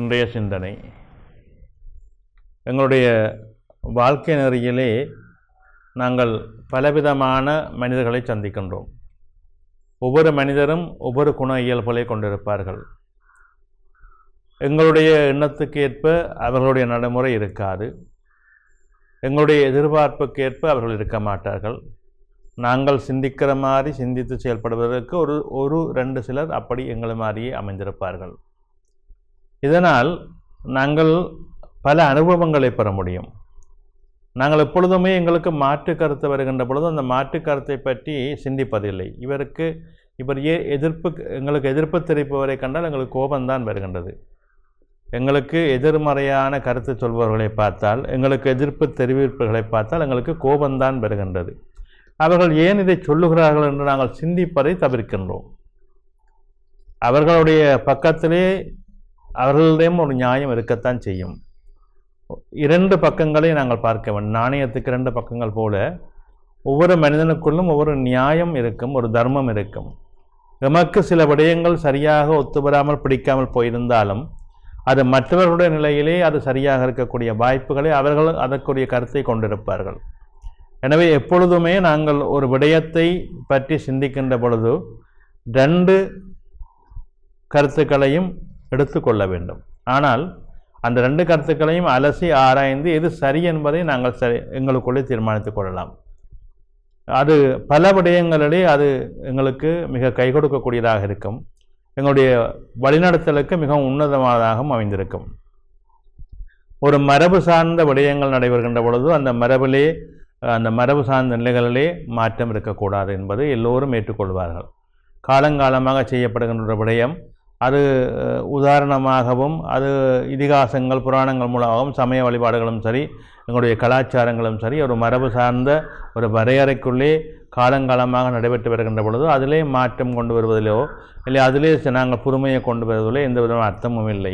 இன்றைய சிந்தனை. எங்களுடைய வாழ்க்கை நெறியிலே நாங்கள் பலவிதமான மனிதர்களை சந்திக்கின்றோம். ஒவ்வொரு மனிதரும் ஒவ்வொரு குண இயல்புகளை கொண்டிருப்பார்கள். எங்களுடைய எண்ணத்துக்கு ஏற்ப அவர்களுடைய நடைமுறை இருக்காது. எங்களுடைய எதிர்பார்ப்புக்கு ஏற்ப அவர்கள் இருக்க மாட்டார்கள். நாங்கள் சிந்திக்கிற மாதிரி சிந்தித்து செயல்படுவதற்கு ஒரு ரெண்டு சிலர் அப்படி எங்களை மாதிரியே அமைந்திருப்பார்கள். இதனால் நாங்கள் பல அனுபவங்களை பெற முடியும். நாங்கள் எப்பொழுதுமே எங்களுக்கு மாற்று கருத்து வருகின்ற பொழுது அந்த மாற்று கருத்தை பற்றி சிந்திப்பதில்லை. இவர் எங்களுக்கு எதிர்ப்பு தெரிவிப்பவரை கண்டால் எங்களுக்கு கோபம்தான் வருகின்றது. எங்களுக்கு எதிர்மறையான கருத்து சொல்பவர்களை பார்த்தால், எங்களுக்கு எதிர்ப்பு தெரிவிப்பவர்களை பார்த்தால் எங்களுக்கு கோபம்தான் வருகின்றது. அவர்கள் ஏன் இதை சொல்லுகிறார்கள் என்று நாங்கள் சிந்திப்பதை தவிர்க்கின்றோம். அவர்களுடைய பக்கத்திலே அவர்களிடம் ஒரு நியாயம் இருக்கத்தான் செய்யும். இரண்டு பக்கங்களை நாங்கள் பார்க்க வேண்டும். நாணயத்துக்கு இரண்டு பக்கங்கள் போல ஒவ்வொரு மனிதனுக்குள்ளும் ஒவ்வொரு நியாயம் இருக்கும், ஒரு தர்மம் இருக்கும். எமக்கு சில விடயங்கள் சரியாக ஒத்துவராமல் பிடிக்காமல் போயிருந்தாலும் அது மற்றவர்களுடைய நிலையிலே அது சரியாக இருக்கக்கூடிய வாய்ப்புகளை அவர்கள் அதற்குரிய கருத்தை கொண்டிருப்பார்கள். எனவே எப்பொழுதுமே நாங்கள் ஒரு விடயத்தை பற்றி சிந்திக்கின்ற பொழுது ரெண்டு கருத்துக்களையும் எடுத்துக்கொள்ள வேண்டும். ஆனால் அந்த ரெண்டு கருத்துக்களையும் அலசி ஆராய்ந்து எது சரி என்பதை நாங்கள் எங்களுக்குள்ளே தீர்மானித்துக் கொள்ளலாம். அது பல விடயங்களிலே அது எங்களுக்கு மிக கை கொடுக்கக்கூடியதாக இருக்கும். எங்களுடைய வழிநடத்தலுக்கு மிகவும் உன்னதமானதாகவும் அமைந்திருக்கும். ஒரு மரபு சார்ந்த விடயங்கள் நடைபெறுகின்ற பொழுது அந்த மரபு சார்ந்த நிலைகளிலே மாற்றம் இருக்கக்கூடாது என்பது எல்லோரும் ஏற்றுக்கொள்வார்கள். காலங்காலமாக செய்யப்படுகின்ற விடயம் அது உதாரணமாகவும் அது இதிகாசங்கள் புராணங்கள் மூலமாகவும் சமய வழிபாடுகளும் சரி எங்களுடைய கலாச்சாரங்களும் சரி ஒரு மரபு சார்ந்த ஒரு வரையறைக்குள்ளே காலங்காலமாக நடைபெற்று வருகின்ற பொழுது அதிலே மாற்றம் கொண்டு வருவதிலோ இல்லை அதிலே நாங்கள் புதுமையை கொண்டு வருவதிலோ எந்த விதமான அர்த்தமும் இல்லை.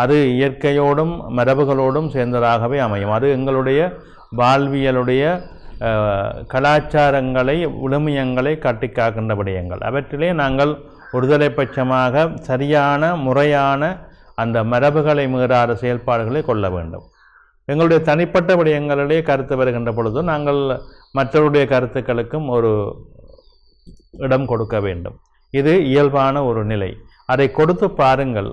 அது இயற்கையோடும் மரபுகளோடும் சேர்ந்ததாகவே அமையும். அது எங்களுடைய வாழ்வியலுடைய கலாச்சாரங்களை விழுமியங்களை கட்டி காக்கின்ற விடயங்கள். அவற்றிலே நாங்கள் ஒருதலை பட்சமாக சரியான முறையான அந்த மரபுகளை மீறாத செயல்பாடுகளை கொள்ள வேண்டும். எங்களுடைய தனிப்பட்ட விடயங்களிலே கருத்து வருகின்ற பொழுது நாங்கள் மற்றவருடைய கருத்துக்களுக்கும் ஒரு இடம் கொடுக்க வேண்டும். இது இயல்பான ஒரு நிலை. அதை கொடுத்து பாருங்கள்.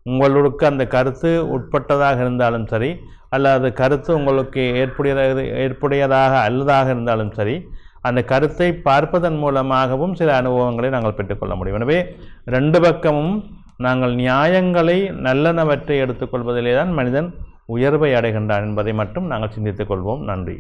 உங்களுக்கு அந்த கருத்து உட்பட்டதாக இருந்தாலும் சரி அல்லது கருத்து உங்களுக்கு ஏற்புடையதாக அல்லதாக இருந்தாலும் சரி அந்த கருத்தை பார்ப்பதன் மூலமாகவும் சில அனுபவங்களை நாங்கள் பெற்றுக்கொள்ள முடியும். எனவே ரெண்டு பக்கமும் நாங்கள் நியாயங்களை நல்லனவற்றை எடுத்துக்கொள்வதிலே தான் மனிதன் உயர்வை அடைகின்றான் என்பதை மட்டும் நாங்கள் சிந்தித்துக் கொள்வோம். நன்றி.